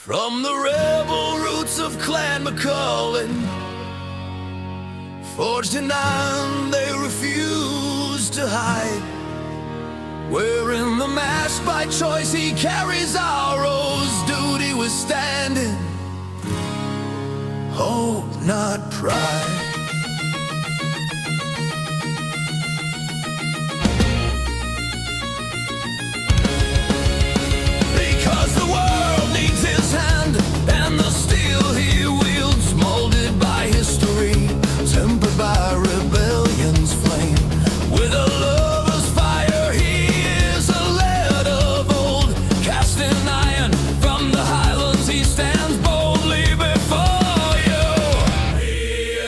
From the rebel roots of Clan McCullen, forged in iron, they refuse to hide. Wearing the mask by choice, he carries arrows, duty withstanding, hope not pride. Because the world needs his hand, and the steel he wields, molded by history, tempered by rebellion's flame. With a lover's fire, he is a lad of old, cast in iron from the highlands. He stands boldly before you. He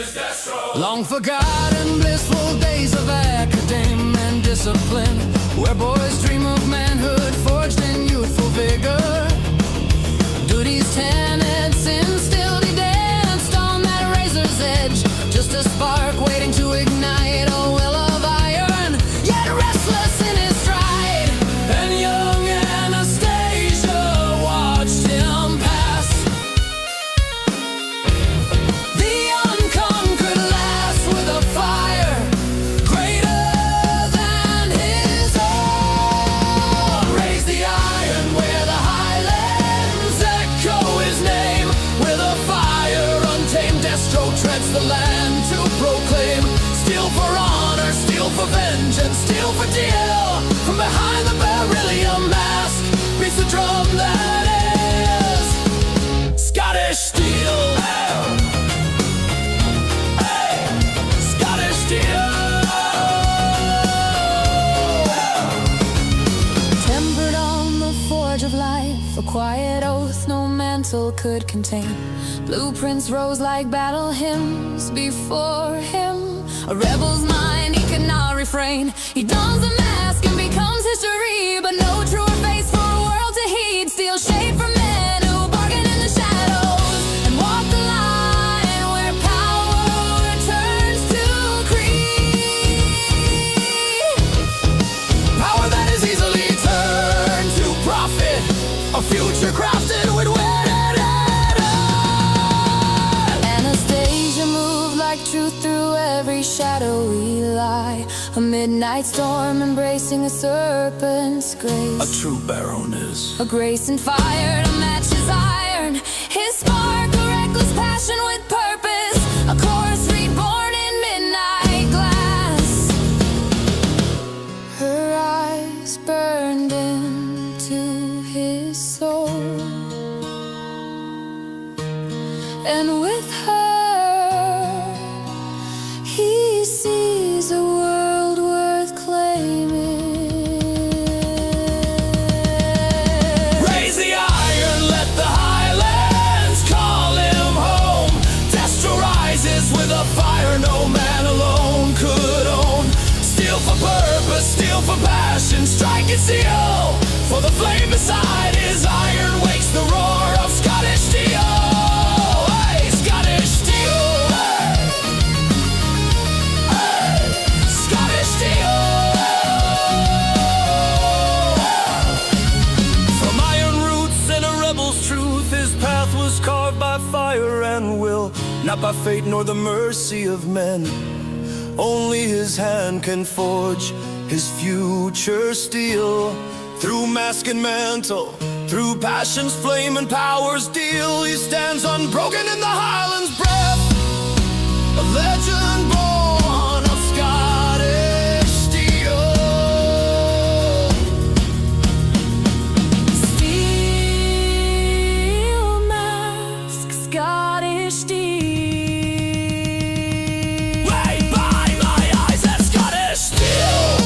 is Destro. Long forgotten blissful days of academe and discipline, where boys dream of manhood forged in youthful vigor. Duty's tenets instilled, he danced on that razor's edge, just a spark waiting to ignite a will of iron, yet restless in his stride. And young Anastasia watched him pass, the unconquered lass with a fire greater than his own. Raise the iron where the highlands echo his name. With a fire untamed, Destro treads the land to proclaim. Steel for honor, steel for vengeance, steel for deal. From behind the beryllium mask beats the drum that is Scottish steel. Hey, Scottish steel. Tempered on the forge of life, a quiet oath no mantle could contain. Blueprints rose like battle hymns before him. A rebel's mind, he could not refrain. He dons the mask and becomes history, but no truer face for a world to heed. Steel shade for men who bargain in the shadows and walk the line where power turns to creed. Power that is easily turned to profit, a future crafted with wit and art. Anastasia moved like truth through every shadowy lie, a midnight storm embracing a serpent's grace. A true baroness, A grace and fire to match his iron. His spark, a reckless passion with purpose. A chorus reborn in midnight glass. Her eyes burned into his soul, and with her he sees a world worth claiming. raise the iron, let the highlands call him home. Destro rises with a fire no man alone could own. Steel for purpose, steel for passion, strike and seal. For the flame beside his iron wakes the roar of Scottish steel. Hey, Scottish steel. Hey, hey, Scottish steel. From iron roots and a rebel's truth, his path was carved by fire and will, not by fate nor the mercy of men. Only his hand can forge his future steel. Through mask and mantle, through passion's flame and power's deal, he stands unbroken in the Highlands' breath, a legend born of Scottish steel. Steel mask, Scottish steel. Right by my eyes, that Scottish steel.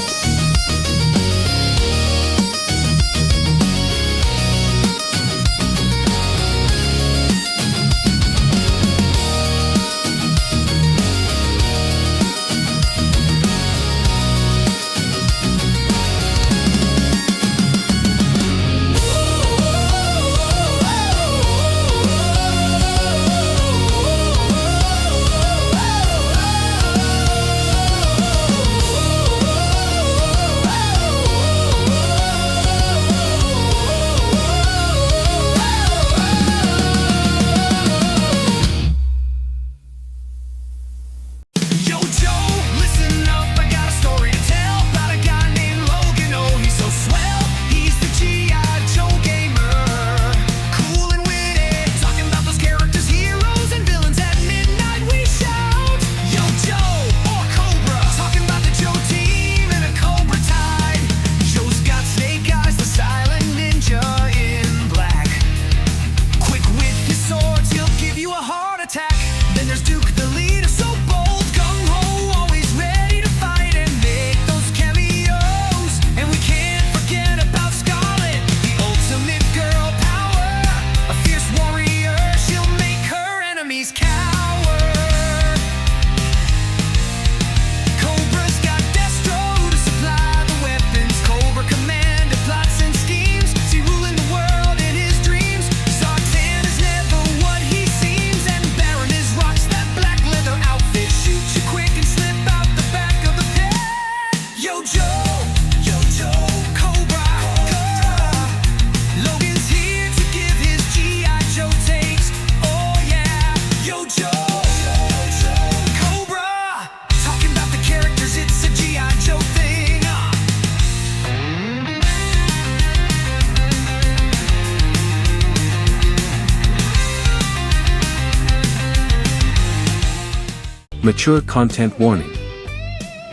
Mature content warning.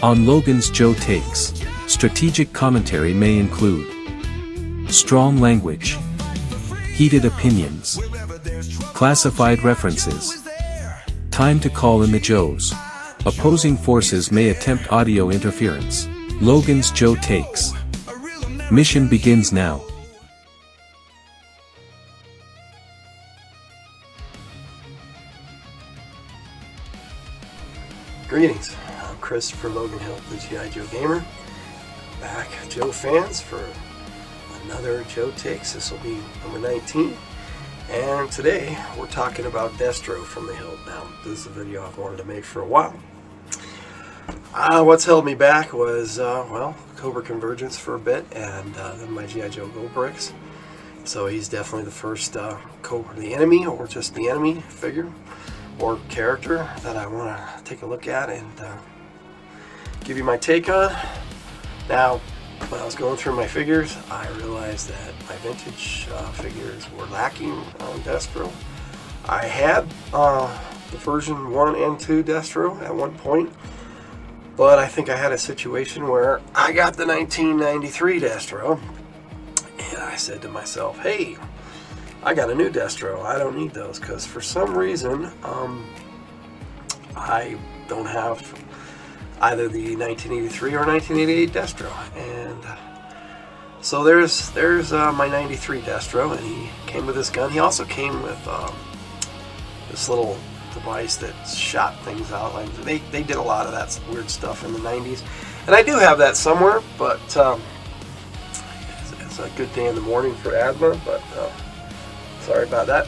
On Logan's Joe Takes, strategic commentary may include strong language, heated opinions, classified references. Time to call in the Joes. Opposing forces may attempt audio interference. Logan's Joe Takes. Mission begins now. Greetings, I'm Christopher Logan Hill, the G.I. Joe Gamer. Back, Joe fans, for another Joe Takes. This will be number 19. And today, we're talking about Destro from the Hill. Now, this is a video I've wanted to make for a while. What's held me back was, Cobra Convergence for a bit, and then my G.I. Joe Gold Bricks. So he's definitely the first Cobra, the enemy, or just the enemy figure or character that I want to take a look at and give you my take on. Now, when I was going through my figures, I realized that my vintage figures were lacking on Destro. I had the version 1 and 2 Destro at one point, but I think I had a situation where I got the 1993 Destro, and I said to myself, hey, I got a new Destro. I don't need those because for some reason I don't have either the 1983 or 1988 Destro, and so there's my 93 Destro, and he came with this gun. He also came with this little device that shot things out. Like they did a lot of that weird stuff in the 90s, and I do have that somewhere, but it's a good day in the morning for asthma, but sorry about that.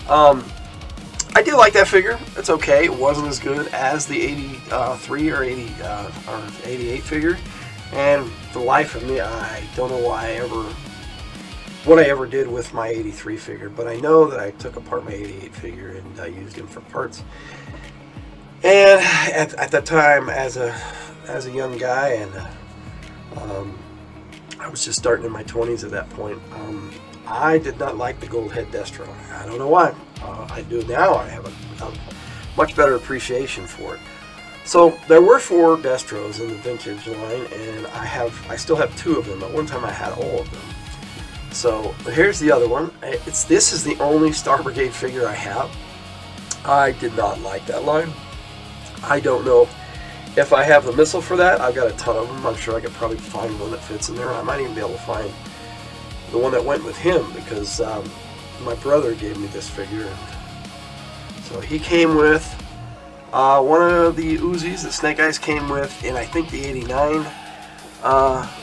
I do like that figure. It's okay. It wasn't as good as the 83 or 88 figure. And for the life of me, I don't know what I ever did with my 83 figure. But I know that I took apart my 88 figure and I used him for parts. And at that time, as a young guy, and I was just starting in my 20s at that point, I did not like the gold head Destro. I don't know why. I do now. I have a much better appreciation for it. So there were 4 Destros in the vintage line, and I still have 2 of them. At one time I had all of them. So here's the other one. This is the only Star Brigade figure I have. I did not like that line. I don't know if I have the missile for that. I've got a ton of them. I'm sure I could probably find one that fits in there. I might even be able to find the one that went with him, because my brother gave me this figure, and so he came with one of the Uzis that Snake Eyes came with in, I think, the 89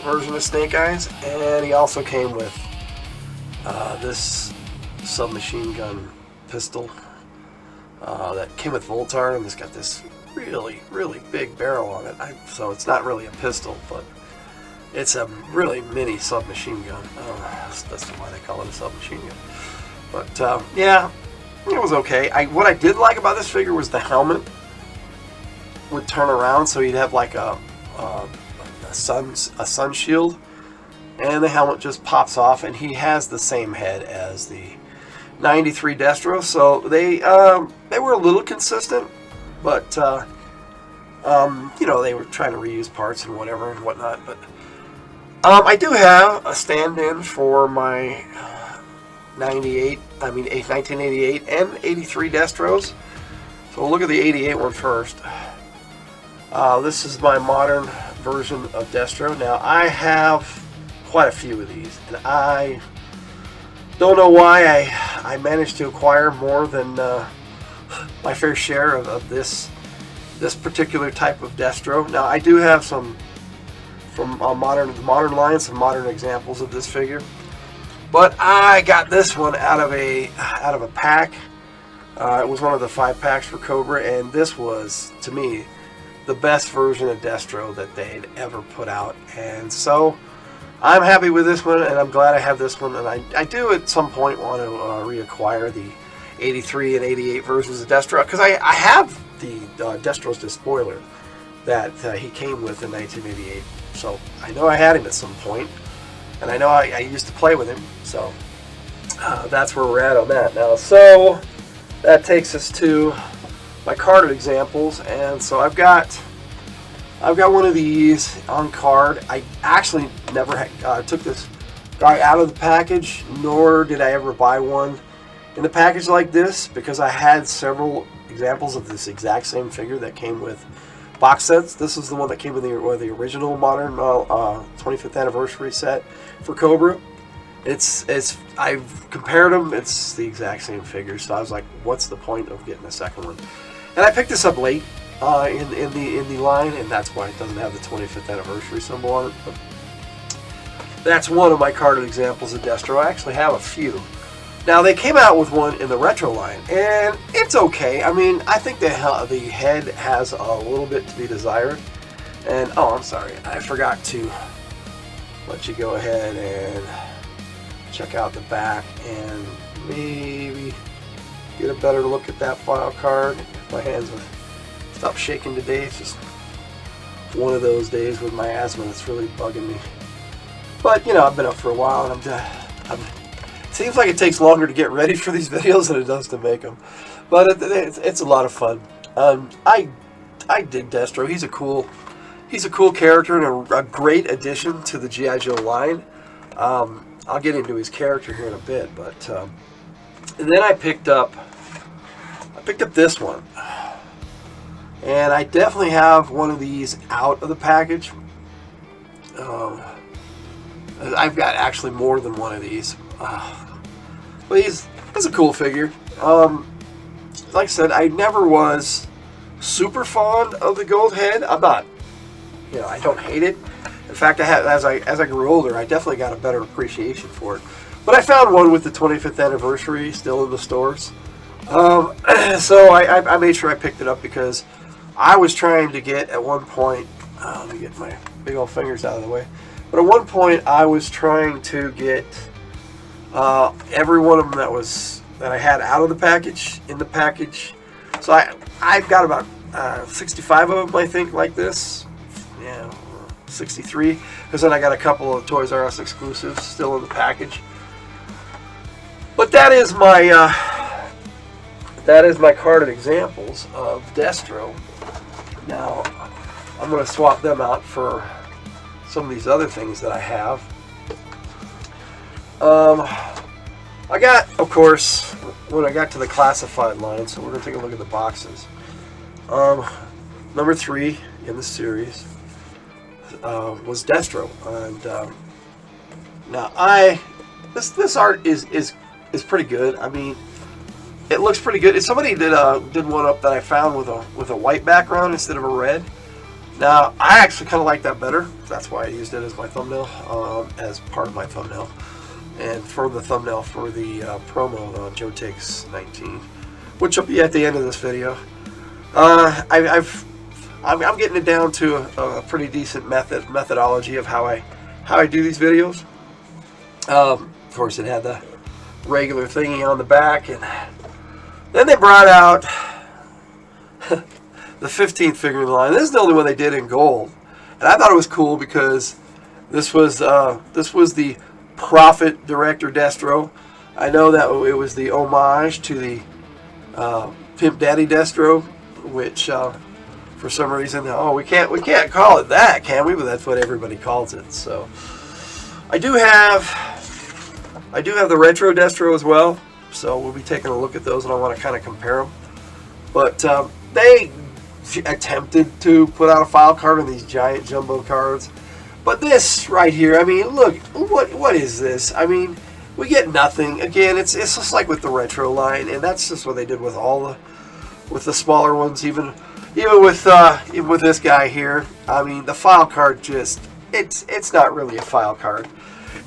version of Snake Eyes, and he also came with this submachine gun pistol that came with Voltar, and it's got this really, really big barrel on it. So it's not really a pistol, but it's a really mini submachine gun. That's why they call it a submachine gun. But yeah, it was okay. What I did like about this figure was the helmet would turn around, so he'd have like a sun shield, and the helmet just pops off, and he has the same head as the 93 Destro. So they were a little consistent, but they were trying to reuse parts and whatever and whatnot. But I do have a stand-in for my 1988 and 83 Destros. So we'll look at the 88 one first. This is my modern version of Destro. Now, I have quite a few of these, and I don't know why I managed to acquire more than my fair share of this particular type of Destro. Now, I do have some from modern line, some modern examples of this figure, but I got this one out of a pack. It was one of the 5 packs for Cobra, and this was, to me, the best version of Destro that they'd ever put out. And so I'm happy with this one, and I'm glad I have this one. And I do at some point want to reacquire the 83 and 88 versions of Destro, because I have the Destro's Despoiler that he came with in 1988. So I know I had him at some point, and I know I used to play with him. So that's where we're at on that now. So that takes us to my carded examples, and so I've got one of these on card. I actually never took this guy out of the package, nor did I ever buy one in the package like this, because I had several examples of this exact same figure that came with box sets. This is the one that came with the original modern 25th anniversary set for Cobra. I've compared them. It's the exact same figure, so I was like, what's the point of getting a second one? And I picked this up late in the line, and that's why it doesn't have the 25th anniversary symbol on it. But that's one of my carded examples of Destro. I actually have a few. Now, they came out with one in the retro line, and it's okay. I mean, I think the head has a little bit to be desired. And, oh, I'm sorry, I forgot to let you go ahead and check out the back and maybe get a better look at that file card. My hands have stopped shaking today. It's just one of those days with my asthma that's really bugging me. But, you know, I've been up for a while, and it seems like it takes longer to get ready for these videos than it does to make them. But it's a lot of fun. I dig Destro. He's a cool character and a great addition to the G.I. Joe line. I'll get into his character here in a bit, but and then I picked up this one, and I definitely have one of these out of the package. I've got actually more than one of these. But he's a cool figure. Like I said, I never was super fond of the gold head. I'm not, you know, I don't hate it. In fact, as I grew older, I definitely got a better appreciation for it. But I found one with the 25th anniversary still in the stores. So I made sure I picked it up because I was trying to get at one point. Let me get my big old fingers out of the way. But at one point, I was trying to get every one of them that I had out of the package in the package. So I've got about 65 of them, I think, like this. Yeah, 63. Because then I got a couple of Toys R Us exclusives still in the package. But that is my carded examples of Destro. Now I'm going to swap them out for some of these other things that I have. I got, of course, when I got to the classified line, so we're going to take a look at the boxes. Number 3 in the series was Destro, and now this art is pretty good. I mean, it looks pretty good. Somebody did one up that I found with a white background instead of a red. Now, I actually kind of like that better. That's why I used it as my thumbnail, as part of my thumbnail. And for the thumbnail for the promo on Joe Takes 19, which will be at the end of this video. I'm getting it down to a pretty decent methodology of how I do these videos. Of course, it had the regular thingy on the back, and then they brought out the 15th figure in the line. This is the only one they did in gold, and I thought it was cool because this was the Prophet Director Destro. I know that it was the homage to the Pimp Daddy Destro, which for some reason, we can't call it that, can we? But that's what everybody calls it. So I do have the retro Destro as well. So we'll be taking a look at those, and I want to kind of compare them. But they attempted to put out a file card on these giant jumbo cards. But this right here, I mean, look, what is this? I mean, we get nothing. Again, it's just like with the retro line, and that's just what they did with with the smaller ones, even with this guy here. I mean, the file card it's not really a file card.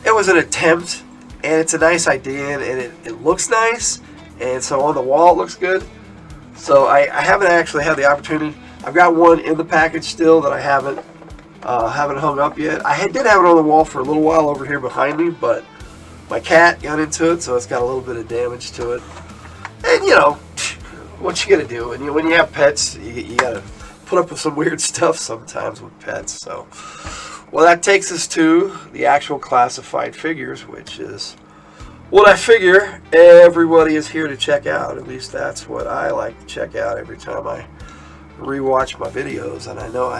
It was an attempt, and it's a nice idea, and it looks nice, and so on the wall it looks good. So I haven't actually had the opportunity. I've got one in the package still that I haven't hung up yet. I did have it on the wall for a little while over here behind me, but my cat got into it, so it's got a little bit of damage to it. And you know, what you gotta do? And when you have pets, you gotta put up with some weird stuff sometimes with pets. So, well, that takes us to the actual classified figures, which is what I figure everybody is here to check out. At least that's what I like to check out every time I rewatch my videos. And I know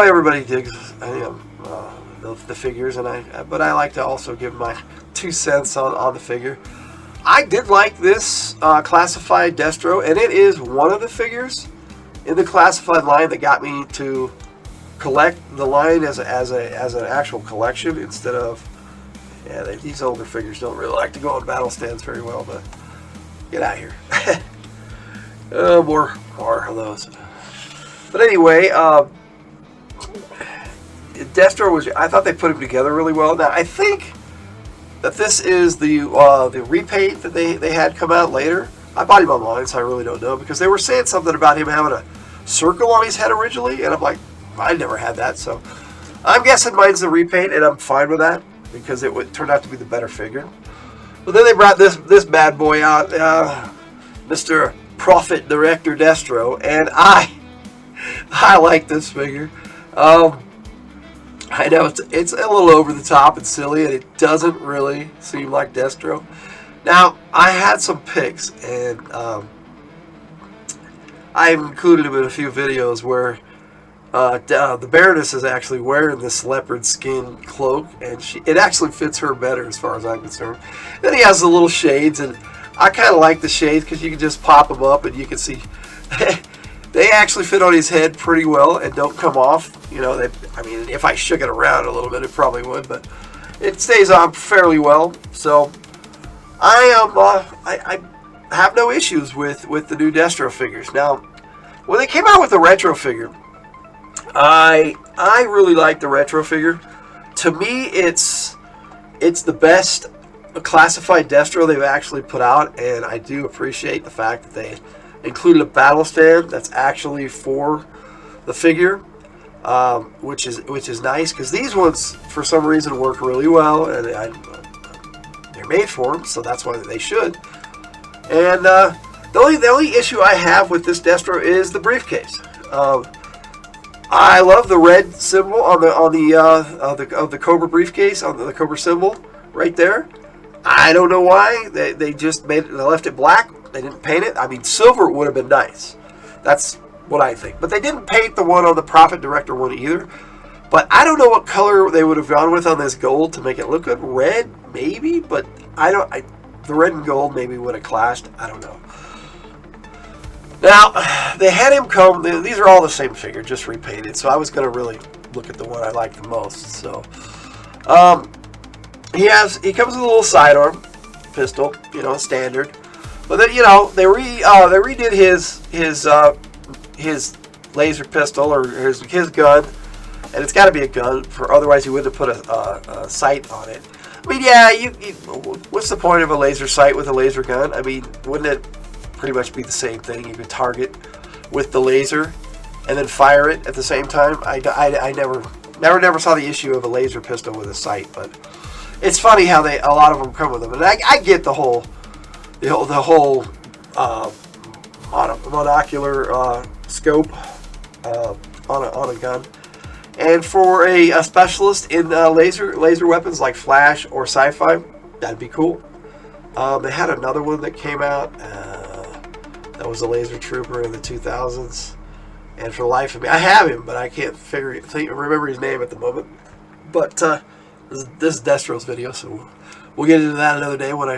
everybody digs the figures, but I like to also give my 2 cents on the figure. I did like this classified Destro, and it is one of the figures in the classified line that got me to collect the line as an actual collection instead of, yeah, these older figures don't really like to go on battle stands very well, but get out of here. More of those. But anyway, Destro I thought they put him together really well. Now, I think that this is the repaint that they had come out later. I bought him online, so I really don't know, because they were saying something about him having a circle on his head originally, and I'm like, I never had that, so I'm guessing mine's the repaint, and I'm fine with that, because it turned out to be the better figure. But then they brought this bad boy out, Mr. Prophet Director Destro, and I like this figure. I know it's a little over the top and silly, and it doesn't really seem like Destro. Now, I had some pics, and I've included them in a few videos where the Baroness is actually wearing this leopard skin cloak, and it actually fits her better as far as I'm concerned. Then he has the little shades, and I kind of like the shades because you can just pop them up and you can see they actually fit on his head pretty well and don't come off. You know, I mean, if I shook it around a little bit, it probably would, but it stays on fairly well. So I have no issues with the new Destro figures. Now, when they came out with the retro figure, I really like the retro figure. To me, it's the best classified Destro they've actually put out, and I do appreciate the fact that they included a battle stand that's actually for the figure, which is nice, because these ones for some reason work really well, and they're made for them, so that's why they should. And the only issue I have with this Destro is the briefcase. I love the red symbol on the Cobra briefcase, on the Cobra symbol right there. I don't know why they just they left it black. They didn't paint it. I mean, silver would have been nice. That's what I think. But they didn't paint the one on the Prophet Director one either. But I don't know what color they would have gone with on this gold to make it look good. Red, maybe, but the red and gold maybe would have clashed. I don't know. Now, they had him come. These are all the same figure, just repainted. So I was going to really look at the one I like the most. So, he comes with a little sidearm pistol, standard. But then, they redid his laser pistol, or his gun, and it's got to be a gun, otherwise he wouldn't have put a sight on it. I mean, yeah, what's the point of a laser sight with a laser gun? I mean, wouldn't it pretty much be the same thing? You could target with the laser and then fire it at the same time. I never saw the issue of a laser pistol with a sight, but it's funny how a lot of them come with them, and I get the whole monocular scope on a gun. And for a specialist in laser weapons like flash or sci-fi, that'd be cool. They had another one that came out that was a laser trooper in the 2000s, and for the life of me, I have him, but I can't remember his name at the moment. But this is Destro's video, so we'll get into that another day when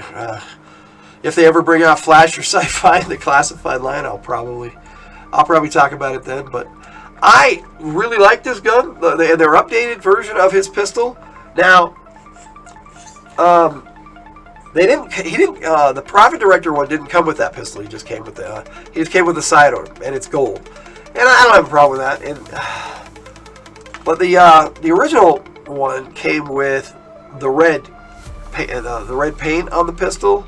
if they ever bring out Flash or Sci-Fi in the classified line, I'll probably talk about it then. But I really like this gun, their updated version of his pistol. Now, the Prophet Director one didn't come with that pistol. He just came with the sidearm, and it's gold. And I don't have a problem with that. But the original one came with the red paint on the pistol,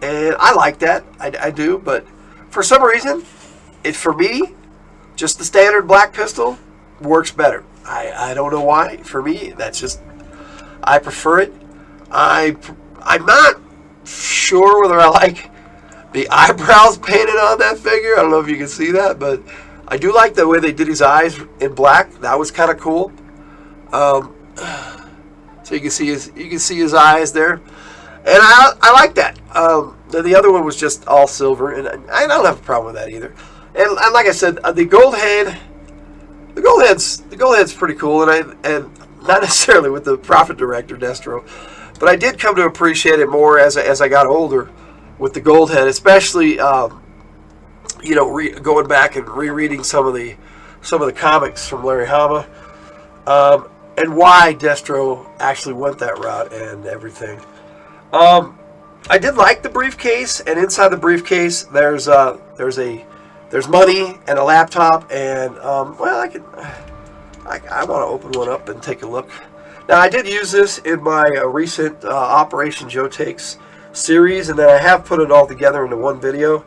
and I like that. I do, but for some reason, for me, just the standard black pistol works better. I don't know why. For me, I prefer it. I'm not sure whether I like the eyebrows painted on that figure. I don't know if you can see that, but I do like the way they did his eyes in black. That was kind of cool. So you can see his eyes there. And I like that. The other one was just all silver, and I don't have a problem with that either. And like I said, the gold head's pretty cool, and not necessarily with the Prophet Director Destro, but I did come to appreciate it more as I got older with the gold head, especially going back and rereading some of the comics from Larry Hama, and why Destro actually went that route and everything. I did like the briefcase, and inside the briefcase there's money and a laptop, and I want to open one up and take a look. Now, I did use this in my recent Operation Joe Takes series, and then I have put it all together into one video.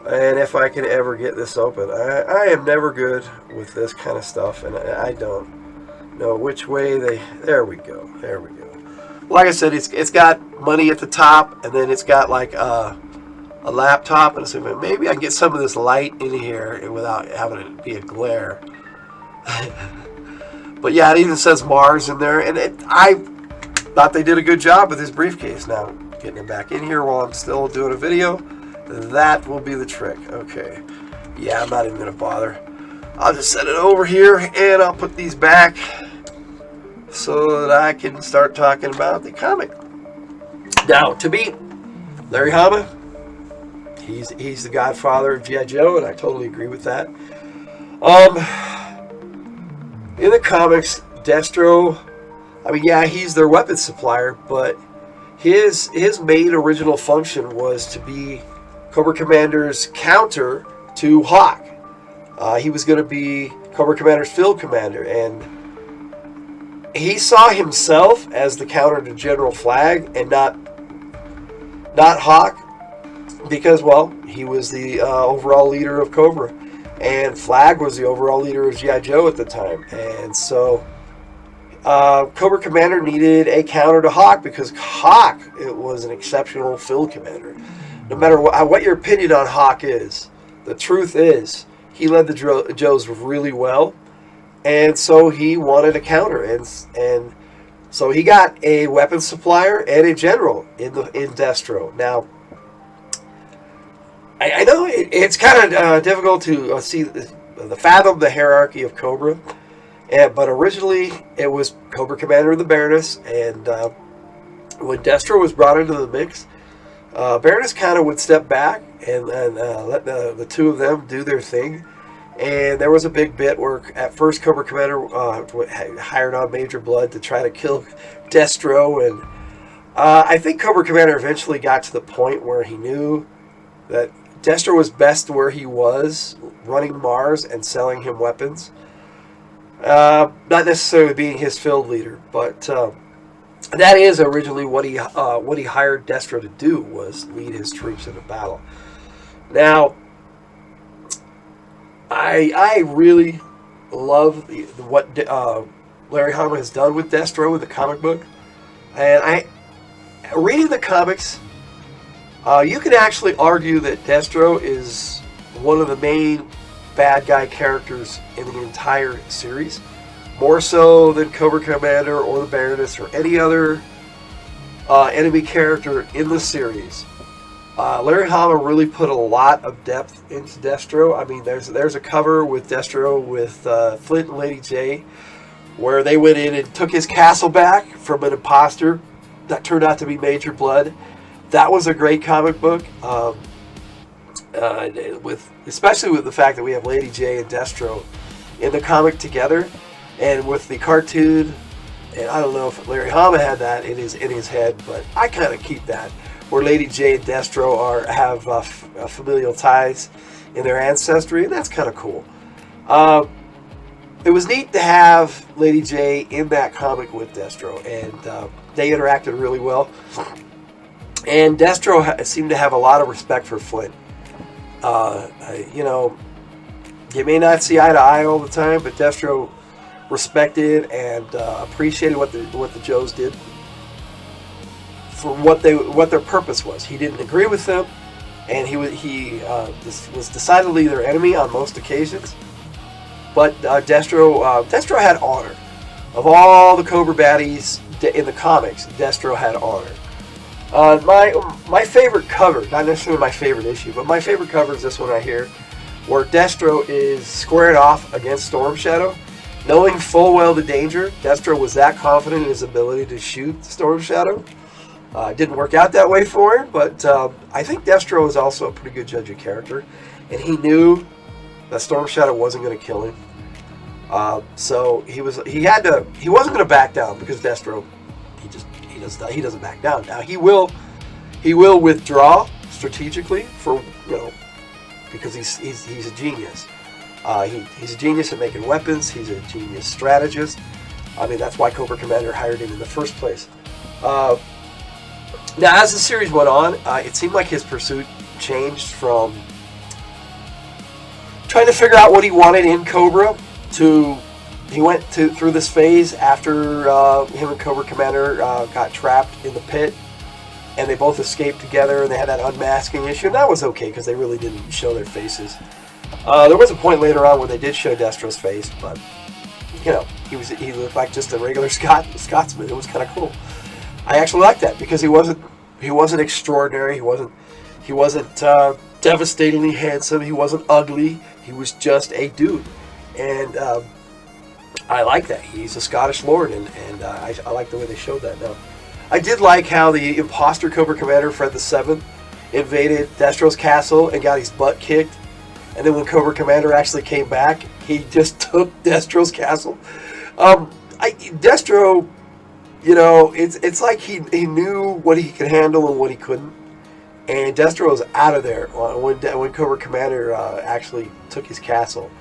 And if I can ever get this open, I am never good with this kind of stuff, and I don't know which way there we go. Like I said, it's got money at the top, and then it's got like a laptop, and so maybe I can get some of this light in here without having it be a glare. But yeah, it even says Mars in there, and I thought they did a good job with this briefcase. Now, getting it back in here while I'm still doing a video, that will be the trick. Okay, yeah, I'm not even going to bother. I'll just set it over here, and I'll put these back so that I can start talking about the comic. Now, to me, Larry Hama, he's the godfather of G.I. Joe, and I totally agree with that. In the comics, Destro, I mean, yeah, he's their weapons supplier, but his main original function was to be Cobra Commander's counter to Hawk. He was going to be Cobra Commander's field commander, and he saw himself as the counter to General Flag and not Hawk, because, well, he was the overall leader of Cobra, and Flag was the overall leader of G.I. Joe at the time. And so Cobra Commander needed a counter to Hawk, because Hawk, it was an exceptional field commander. No matter what your opinion on Hawk is, the truth is he led the Joes really well, and so he wanted a counter, and so he got a weapons supplier and a general in Destro. Now, I know it's kind of difficult to fathom the hierarchy of Cobra, but originally it was Cobra Commander and the Baroness, and when Destro was brought into the mix, Baroness kind of would step back and let the two of them do their thing. And there was a big bit where at first Cobra Commander hired on Major Blood to try to kill Destro, and I think Cobra Commander eventually got to the point where he knew that Destro was best where he was, running Mars and selling him weapons. Not necessarily being his field leader, but that is originally what he hired Destro to do, was lead his troops into battle. Now, I really love what Larry Hama has done with Destro with the comic book, and reading the comics, you can actually argue that Destro is one of the main bad guy characters in the entire series, more so than Cobra Commander or the Baroness or any other enemy character in the series. Larry Hama really put a lot of depth into Destro. I mean, there's a cover with Destro with Flint and Lady J, where they went in and took his castle back from an imposter that turned out to be Major Blood. That was a great comic book, especially with the fact that we have Lady J and Destro in the comic together, and with the cartoon. And I don't know if Larry Hama had that in his head, but I kind of keep that, where Lady J and Destro have familial ties in their ancestry, and that's kind of cool. It was neat to have Lady J in that comic with Destro, and they interacted really well. And Destro seemed to have a lot of respect for Flint. You may not see eye to eye all the time, but Destro respected and appreciated what the Joes did for what their purpose was. He didn't agree with them, and he was decidedly their enemy on most occasions. But Destro had honor. Of all the Cobra baddies in the comics, Destro had honor. My favorite cover, not necessarily my favorite issue, but my favorite cover is this one right here, where Destro is squared off against Storm Shadow. Knowing full well the danger, Destro was that confident in his ability to shoot Storm Shadow. It didn't work out that way for him, but I think Destro is also a pretty good judge of character, and he knew that Storm Shadow wasn't going to kill him. So he wasn't going to back down, because Destro, he doesn't back down. Now he will withdraw strategically for, because he's a genius. He's a genius at making weapons. He's a genius strategist. I mean, that's why Cobra Commander hired him in the first place. Now, as the series went on, it seemed like his pursuit changed from trying to figure out what he wanted in Cobra to he went through this phase after him and Cobra Commander got trapped in the pit, and they both escaped together, and they had that unmasking issue, and that was okay because they really didn't show their faces. There was a point later on where they did show Destro's face, but he looked like just a regular Scotsman. It was kind of cool. I actually liked that because he wasn't extraordinary. He wasn't devastatingly handsome. He wasn't ugly. He was just a dude, and I like that. He's a Scottish lord, and I like the way they showed that. Now, I did like how the imposter Cobra Commander Fred VII invaded Destro's castle and got his butt kicked, and then when Cobra Commander actually came back, he just took Destro's castle. Destro, it's like he knew what he could handle and what he couldn't, and Destro was out of there when Cobra Commander actually took his castle.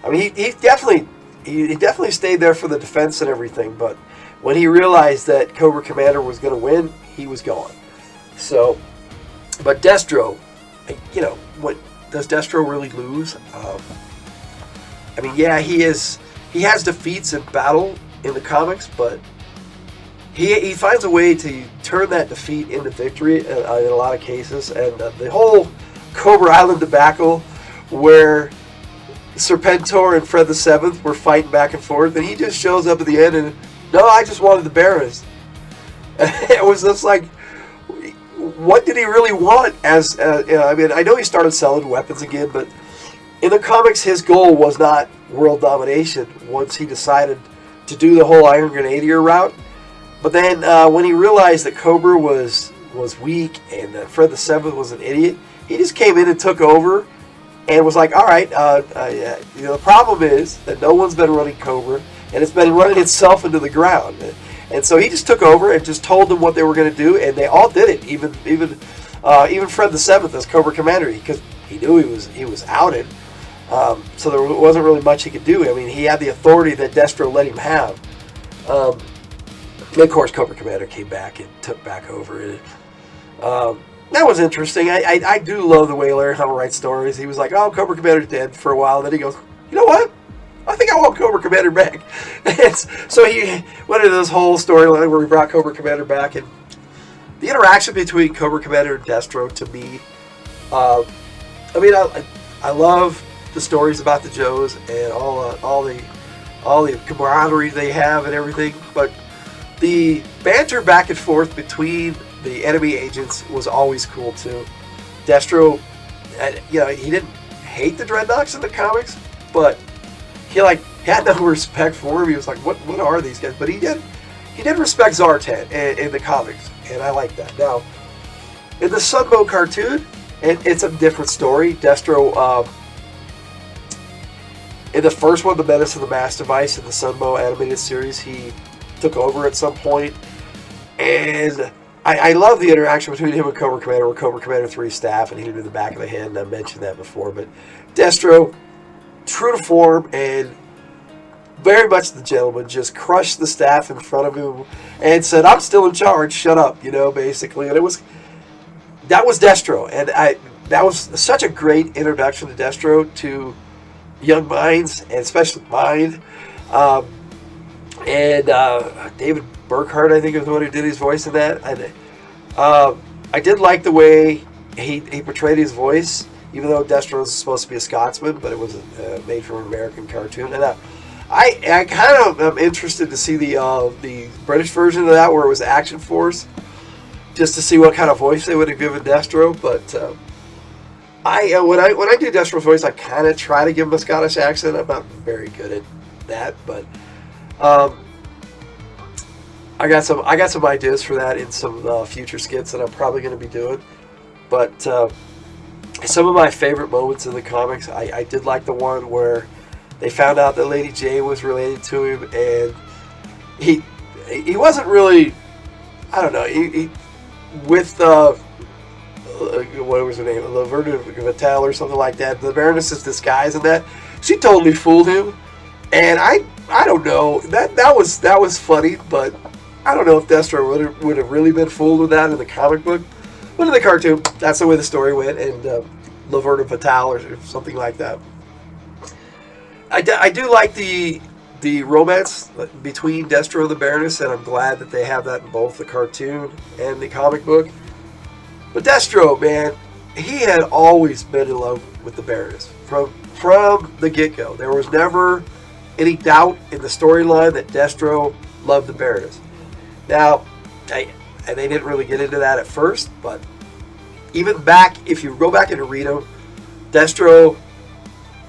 I mean, he definitely stayed there for the defense and everything, but when he realized that Cobra Commander was going to win, he was gone. So, but Destro, what does Destro really lose? I mean, yeah, he has defeats in battle in the comics, but he finds a way to turn that defeat into victory in a lot of cases. And the whole Cobra Island debacle, where Serpentor and Fred VII were fighting back and forth, and he just shows up at the end and, no, I just wanted the Barons. It was just like, what did he really want? I mean, I know he started selling weapons again, but in the comics, his goal was not world domination once he decided to do the whole Iron Grenadier route. But then when he realized that Cobra was weak and that Fred VII was an idiot, he just came in and took over and was like, all right, the problem is that no one's been running Cobra, and it's been running itself into the ground. And so he just took over and just told them what they were going to do, and they all did it. Even Fred VII as Cobra Commander, because he knew he was outed. So there wasn't really much he could do. I mean, he had the authority that Destro let him have. And of course, Cobra Commander came back and took back over it. That was interesting. I do love the way Larry Hama writes stories. He was like, oh, Cobra Commander's dead for a while. And then he goes, you know what? I think I want Cobra Commander back. So he went into this whole storyline where he brought Cobra Commander back. And the interaction between Cobra Commander and Destro, to me, I love the stories about the Joes and all the camaraderie they have and everything. But the banter back and forth between the enemy agents was always cool too. Destro, he didn't hate the Dreadnoks in the comics, but he had no respect for him. He was like, what are these guys? But he did respect Zartan in the comics, and I like that. Now, in the Sunbow cartoon, it's a different story. Destro, in the first one, The Menace of the Mass Device, in the Sunbow animated series, he took over at some point, and I love the interaction between him and Cobra Commander, where Cobra Commander 3's staff and hit him in the back of the head, and I mentioned that before. But Destro, true to form and very much the gentleman, just crushed the staff in front of him and said, I'm still in charge, shut up, basically. And that was Destro, and that was such a great introduction to Destro to young minds, and especially mine. And David Burkhart, I think, is the one who did his voice in that. And I did like the way he portrayed his voice, even though Destro was supposed to be a Scotsman, but it was made from an American cartoon. And I kind of am interested to see the British version of that, where it was Action Force. just to see what kind of voice they would have given Destro. But when I do Destro's voice, I kind of try to give him a Scottish accent. I'm not very good at that, but I got some ideas for that in some future skits that I'm probably going to be doing. But some of my favorite moments in the comics, I did like the one where they found out that Lady Jane was related to him, and he wasn't really, I don't know, he with what was her name, Laverna Vital or something like that, the Baroness's disguise and that, she totally fooled him, and I don't know, that was funny, but I don't know if Destro would have really been fooled with that in the comic book. But in the cartoon, that's the way the story went, and Laverna Vital or something like that. I do like the romance between Destro and the Baroness, and I'm glad that they have that in both the cartoon and the comic book. But Destro, man, he had always been in love with the Baroness from the get-go. There was never any doubt in the storyline that Destro loved the Baroness. Now, and they didn't really get into that at first, but even back, if you go back and read them, Destro,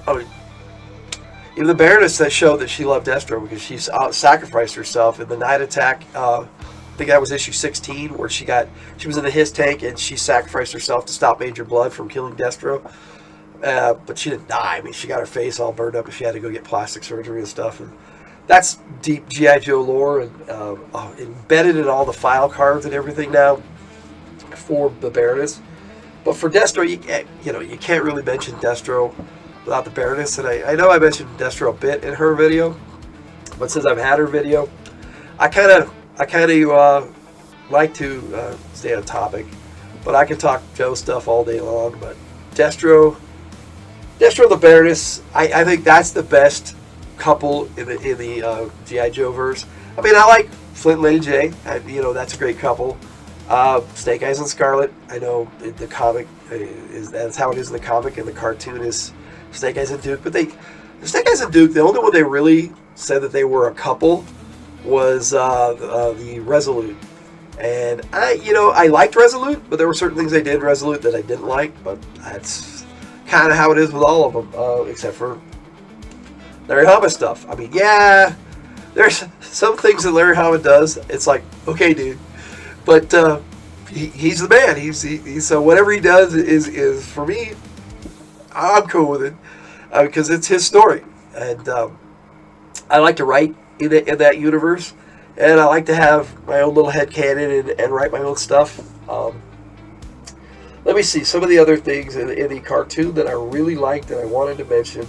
I mean, even the Baroness that showed that she loved Destro because she sacrificed herself in the night attack. I think that was issue 16, where she was in the his tank and she sacrificed herself to stop Major Blood from killing Destro. But she didn't die. I mean, she got her face all burned up and she had to go get plastic surgery and stuff. And that's deep G.I. Joe lore and embedded in all the file cards and everything now for the Baroness. But for Destro, you can't really mention Destro without the Baroness. And I know I mentioned Destro a bit in her video, but since I've had her video, I kind of like to stay on topic. But I can talk Joe stuff all day long. But Destro the Baroness, I think that's the best couple in the G.I. Joe verse. I mean, I like Flint and Lady J. That's a great couple. Snake Eyes and Scarlet, I know the comic that's how it is in the comic, and the cartoon is Snake Eyes and Duke. But Snake Eyes and Duke, the only one they really said that they were a couple was the Resolute. And I liked Resolute, but there were certain things they did in Resolute that I didn't like. But that's kind of how it is with all of them, except for Larry Hama stuff. I mean, yeah, there's some things that Larry Hama does. It's like, okay, dude, but he's the man. He's so whatever he does is for me, I'm cool with it because it's his story, and I like to write in that universe, and I like to have my own little headcanon and write my own stuff. Let me see some of the other things in the cartoon that I really liked and I wanted to mention.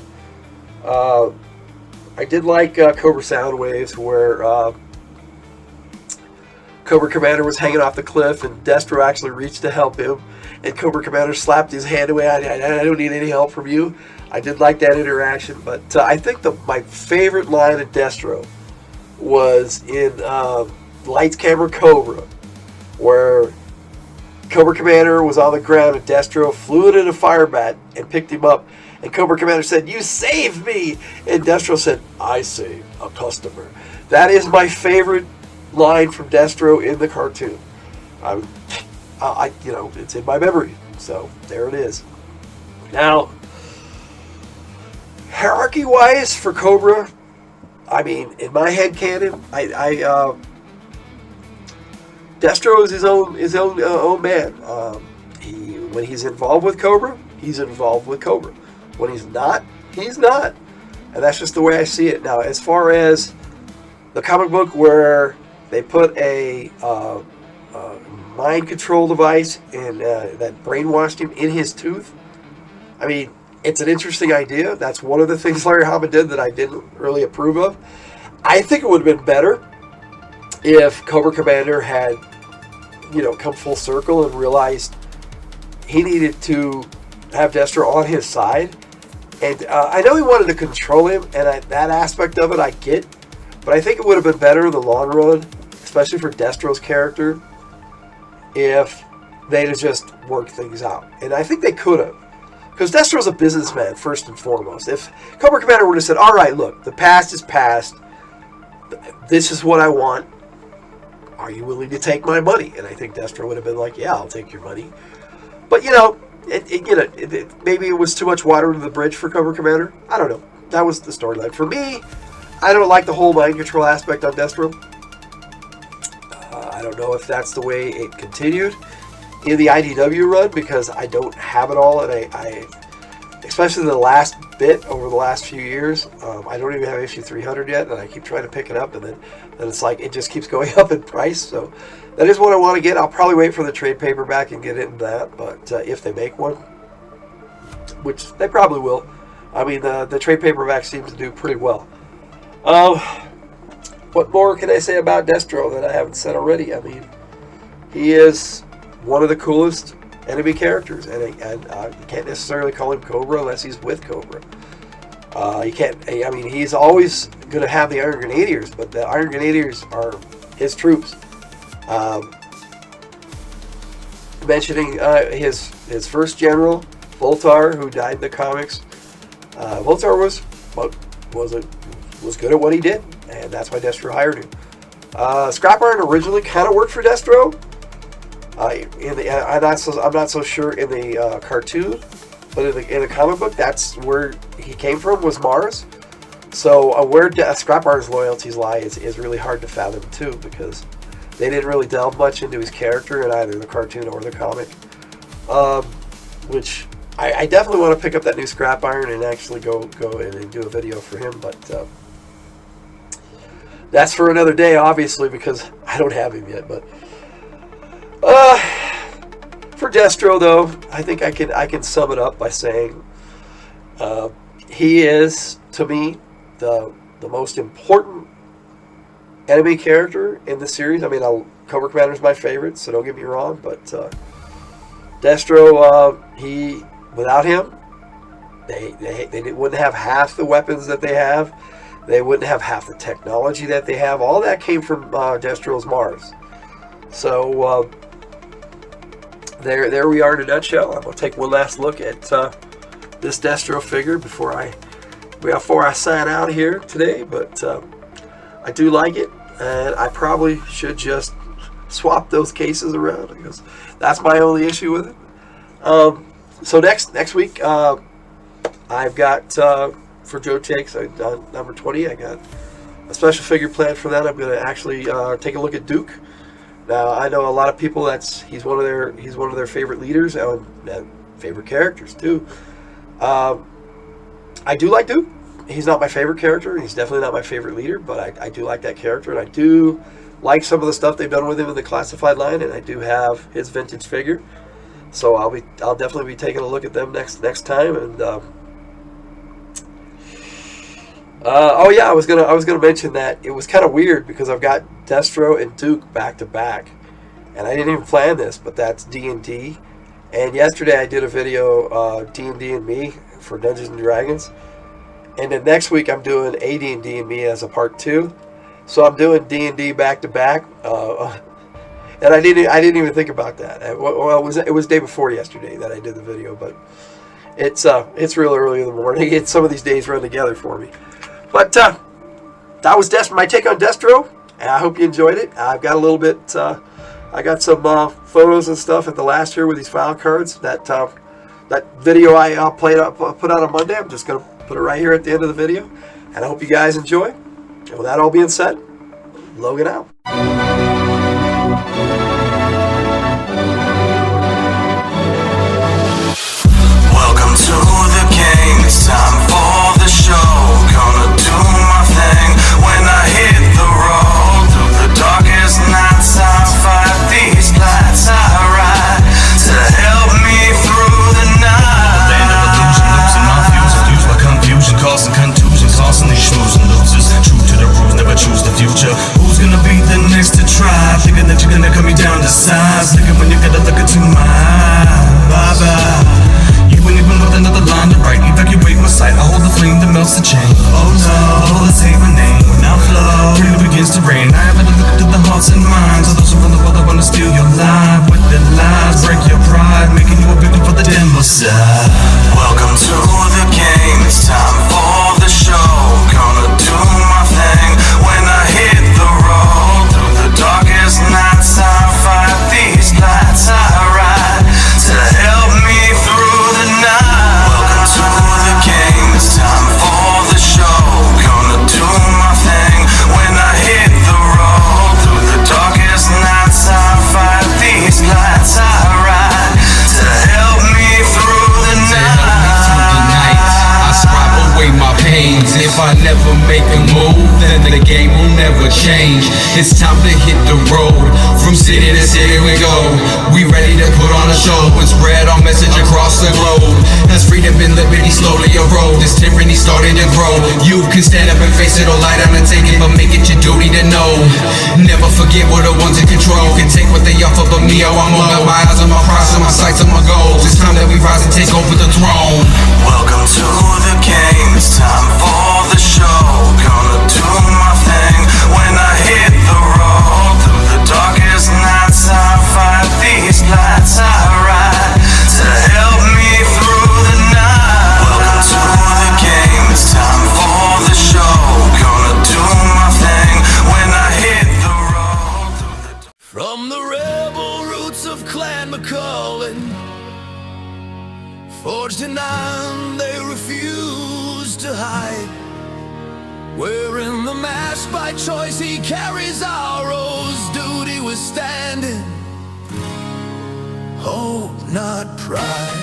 I did like Cobra Soundwaves, where Cobra Commander was hanging off the cliff and Destro actually reached to help him, and Cobra Commander slapped his hand away. I don't need any help from you. I did like that interaction, but I think my favorite line of Destro was in Lights Camera Cobra, where Cobra Commander was on the ground and Destro flew it in a fire bat and picked him up. And Cobra Commander said, "You saved me!" And Destro said, "I saved a customer." That is my favorite line from Destro in the cartoon. It's in my memory. So there it is. Now, hierarchy-wise for Cobra, I mean, in my headcanon, Destro is his own man. When he's involved with Cobra, he's involved with Cobra. When he's not, he's not. And that's just the way I see it. Now, as far as the comic book where they put a mind control device and that brainwashed him in his tooth, I mean, it's an interesting idea. That's one of the things Larry Hama did that I didn't really approve of. I think it would have been better if Cobra Commander had, come full circle and realized he needed to have Destro on his side. And I know he wanted to control him, and that aspect of it I get, but I think it would have been better in the long run, especially for Destro's character, if they'd have just worked things out. And I think they could have, because Destro's a businessman first and foremost. If Cobra Commander would have said, "All right, look, the past is past. This is what I want. are you willing to take my money? And I think Destro would have been like, yeah, I'll take your money. But, you know, maybe it was too much water under the bridge for Cobra Commander. I don't know. That was the storyline. For me, I don't like the whole mind control aspect on Destro. I don't know if that's the way it continued in the IDW run, because I don't have it all, and I especially the last bit over the last few years, I don't even have issue 300 yet, and I keep trying to pick it up, and then it's like it just keeps going up in price. So that is what I want to get. I'll probably wait for the trade paperback and get into that, but if they make one, which they probably will. I mean, the trade paperback seems to do pretty well. What more can I say about Destro that I haven't said already? I mean, he is one of the coolest enemy characters, and you can't necessarily call him Cobra unless he's with Cobra. You can't. I mean, he's always going to have the Iron Grenadiers, but the Iron Grenadiers are his troops. Mentioning his first general, Voltar, who died in the comics. Voltar was good at what he did, and that's why Destro hired him. Scrap Iron originally kind of worked for Destro. I'm not so sure in the cartoon, but in the comic book, that's where he came from, was Mars. So where Scrap Iron's loyalties lie is really hard to fathom too, because they didn't really delve much into his character in either the cartoon or the comic. Which I definitely want to pick up that new Scrap Iron and actually go in and do a video for him, but that's for another day, obviously, because I don't have him yet. But for Destro, though, I think I can sum it up by saying he is, to me, the most important enemy character in the series. I mean, Cobra Commander is my favorite, so don't get me wrong, but Destro, without him, they wouldn't have half the weapons that they have. They wouldn't have half the technology that they have. All that came from Destro's Mars. So there we are in a nutshell. I'm going to take one last look at this Destro figure before I sign out here today. But I do like it, and I probably should just swap those cases around, because that's my only issue with it. So next week, I've got for Joe Takes number 20. I got a special figure planned for that. I'm going to actually take a look at Duke. Now, I know a lot of people he's one of their favorite leaders and favorite characters too. I do like Duke. He's not my favorite character. He's definitely not my favorite leader, but I do like that character, and I do like some of the stuff they've done with him in the classified line, and I do have his vintage figure. So I'll definitely be taking a look at them next time. And oh yeah, I was gonna mention that it was kind of weird because I've got Destro and Duke back to back, and I didn't even plan this, but that's D&D. And yesterday I did a video D&D and me for Dungeons and Dragons, and then next week I'm doing AD&D and me as a part 2. So I'm doing D&D back to back, and I didn't even think about that. Well, it was day before yesterday that I did the video, but it's real early in the morning. Some of these days run together for me. But that was my take on Destro, and I hope you enjoyed it. I've got a little bit. I got some photos and stuff at the last here with these file cards. That video I put out on Monday. I'm just gonna put it right here at the end of the video, and I hope you guys enjoy. And with that all being said, Logan out. Welcome to the game, it's time for the show. Gonna do my thing when I hit the road. Through the darkest nights I fight these lights I ride to help me through the night. Land of illusion, losing my fuse, confused by confusion, causing contusion, causing these schmoes and losers. True to the rules, never choose the future. Who's gonna be the next to try? Thinking that you're gonna cut me down to size. Thinking when you gotta look into my eyes. Bye-bye. You ain't even with another line to write. Evacuate my sight. I hold the flame that melts the chain. Oh no, all the same my name. When I flow, freedom begins to rain. I have to look into the hearts and minds of those from the world that wanna steal your life with their lies, break your pride, making you a victim for the demo side. Welcome to the game, it's time for the show. Gonna do my thing when I hit the road. Through the darkest night if I never make a move, then the game will never change. It's time to hit the road. From city to city we go. We ready to put on a show and spread our message across the globe. As freedom and liberty slowly erode, this tyranny starting to grow. You can stand up and face it or lie down and take it, but make it your duty to know. Never forget we're the ones in control. You can take what they offer, but me, oh, I'm on my eyes on my prize, on my sights, on my goals. It's time that we rise and take over the throne. Welcome to the game, it's time for the show. Gonna do my thing when I hit the road. Through the darkest nights I fight these lights I ride to help me through the night. Welcome to the game, it's time for the show. Gonna do my thing when I hit the road. From the rebel roots of Clan McCullen, forged in iron, they refuse to hide. Wearing the mask by choice, he carries arrows, duty withstanding, hope not pride.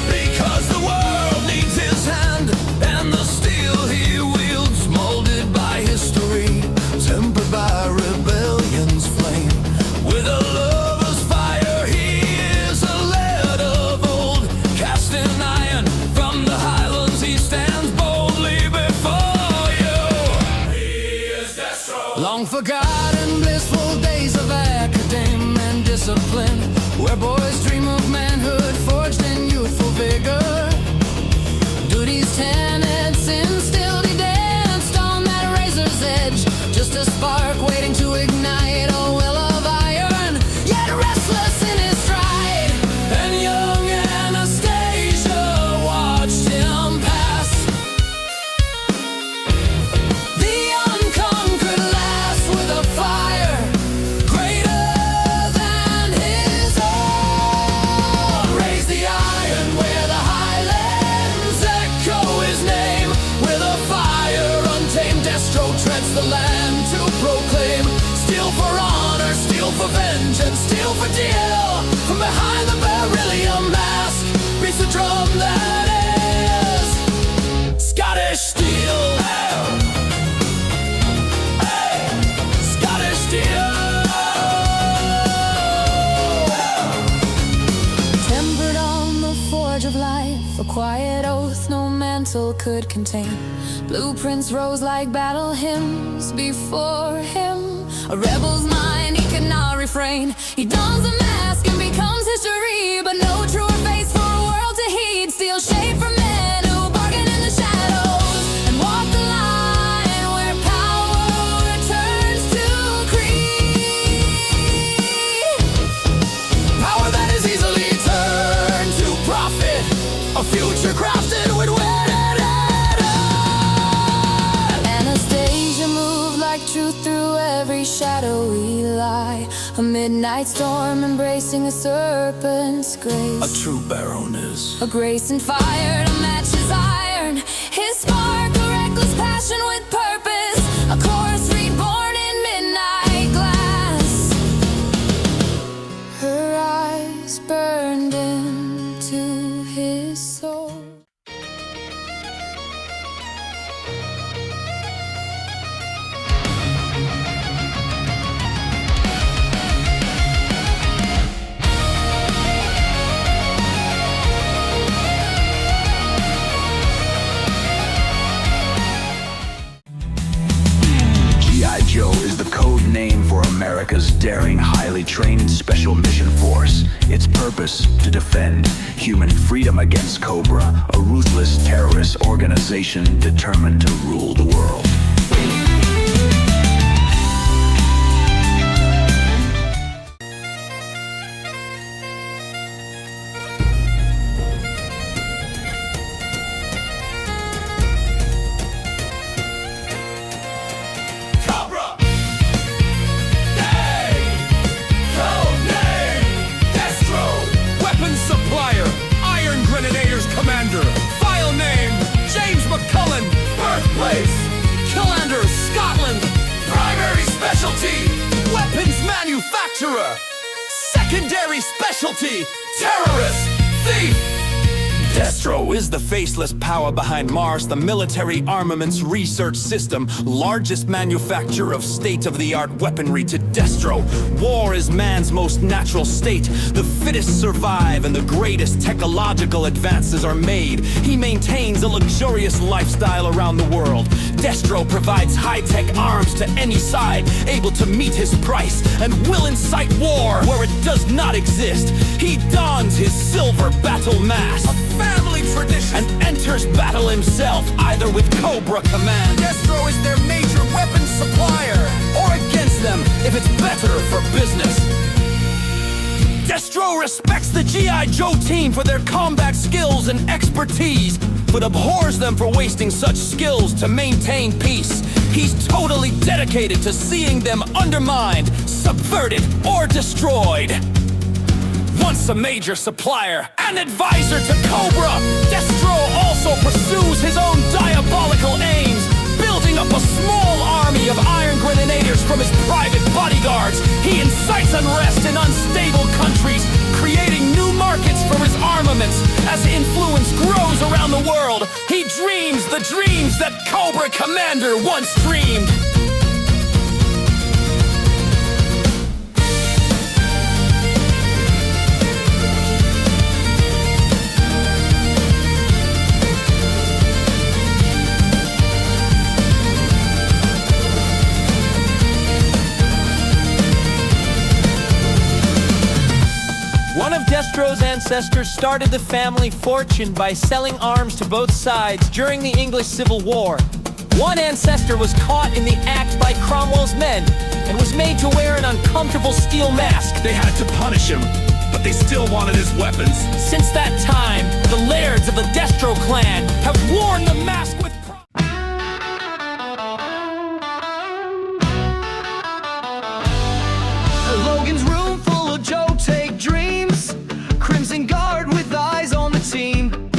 Because the world needs his hand, and the steel he wields, molded by history, tempered by rebellion's flame. With a lover's fire, he is a lad of old. Cast in iron from the highlands, he stands boldly before you. He is Destro. Long forgotten blissful days of academe and discipline, where boys dream of manhood forged in youthful vigor. Duty's tenets instilled, he danced on that razor's edge, just a spark waiting to ignite a will of iron, yet restless in his stride. And young Anastasia watched him pass, the unconquered lass with a fire greater than his own. Raise the iron where the highlands echo his name. With a fire untamed, Destro treads the land to proclaim. Steel for honor, steel for vengeance, steel for deal. From behind the beryllium mask beats the drum that is Scottish steel. Hey, Scottish steel. Tempered on the forge of life, a quiet oath no mantle could contain. Blueprints rose like battle hymns before him. A rebel's mind, he cannot refrain. He dons the mask and becomes history, but no truer face for a world to heed. Steel shade for men who bargain in the shadows and walk the line where power returns to creed. Power that is easily turned to profit, a future crafted with wit and edge. Anastasia moved like truth through every shadowy lie, a midnight storm embracing a serpent's grace. A true baroness. A grace and fire to match his iron, his spark a reckless passion with purpose, a chorus reborn in midnight glass. Her eyes burned into his soul. Joe is the code name for America's daring, highly trained special mission force. Its purpose, to defend human freedom against Cobra, a ruthless terrorist organization determined to rule the world. Commander, file name James McCullen, birthplace secondary specialty, terrorist, thief. Destro is the faceless power behind Mars, the military armaments research system, largest manufacturer of state-of-the-art weaponry to Destro. War is man's most natural state. The fittest survive and the greatest technological advances are made. He maintains a luxurious lifestyle around the world. Destro provides high-tech arms to any side, able to meet his price, and will incite war where it does not exist. He dons his silver battle mask, Family tradition. and enters battle himself, either with Cobra Command Destro is their major weapons supplier. or against them if it's better for business. Destro respects the G.I. Joe team for their combat skills and expertise, but abhors them for wasting such skills to maintain peace. He's totally dedicated to seeing them undermined, subverted, or destroyed. Once a major supplier and advisor to Cobra, Destro also pursues his own diabolical aims, building up a small army of iron grenadiers from his private bodyguards. He incites unrest in unstable countries, creating new markets for his armaments. As influence grows around the world, he dreams the dreams that Cobra Commander once dreamed. One of Destro's ancestors started the family fortune by selling arms to both sides during the English Civil War. One ancestor was caught in the act by Cromwell's men and was made to wear an uncomfortable steel mask. They had to punish him, but they still wanted his weapons. Since that time, the lairds of the Destro clan have worn the mask with pride. Logan's room full of Joe take dreams. Crimson Guard with eyes on the team.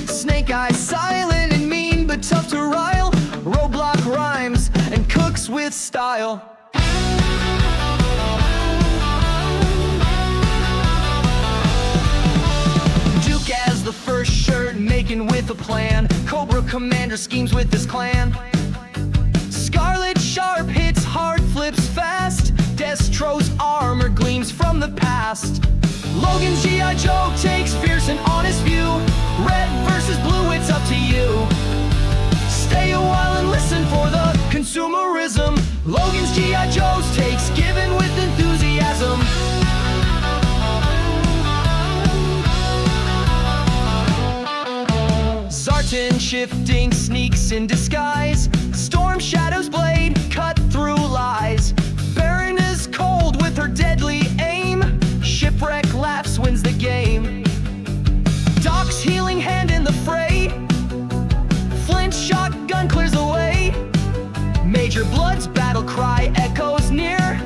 Snake Eyes silent and mean, but tough to rile. Roadblock rhymes and cooks with style. Duke as the first shirt, making with a plan. Cobra Commander schemes with his clan. Scarlet sharp hits hard, flips fast. Destro's armor gleams from the past. Logan's G.I. Joe takes fierce and honest view. Red versus blue, it's up to you. Stay a while and listen for the consumerism. Logan's G.I. Joe's takes given with enthusiasm. Zartan shifting sneaks in disguise. Storm Shadow's blade cut through lies. Baron is cold with her deadly aim. Shipwreck laughs, wins the game. Doc's healing hand in the fray. Flint shotgun clears the way. Major Blood's battle cry echoes near.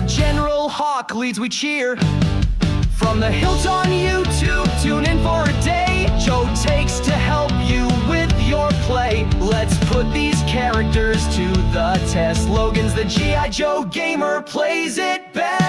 General Hawk leads, we cheer. From the hilt on YouTube, tune in for a day. Joe takes to help you with your play. Let's put these characters to the test. Logan's the G.I. Joe gamer, plays it best.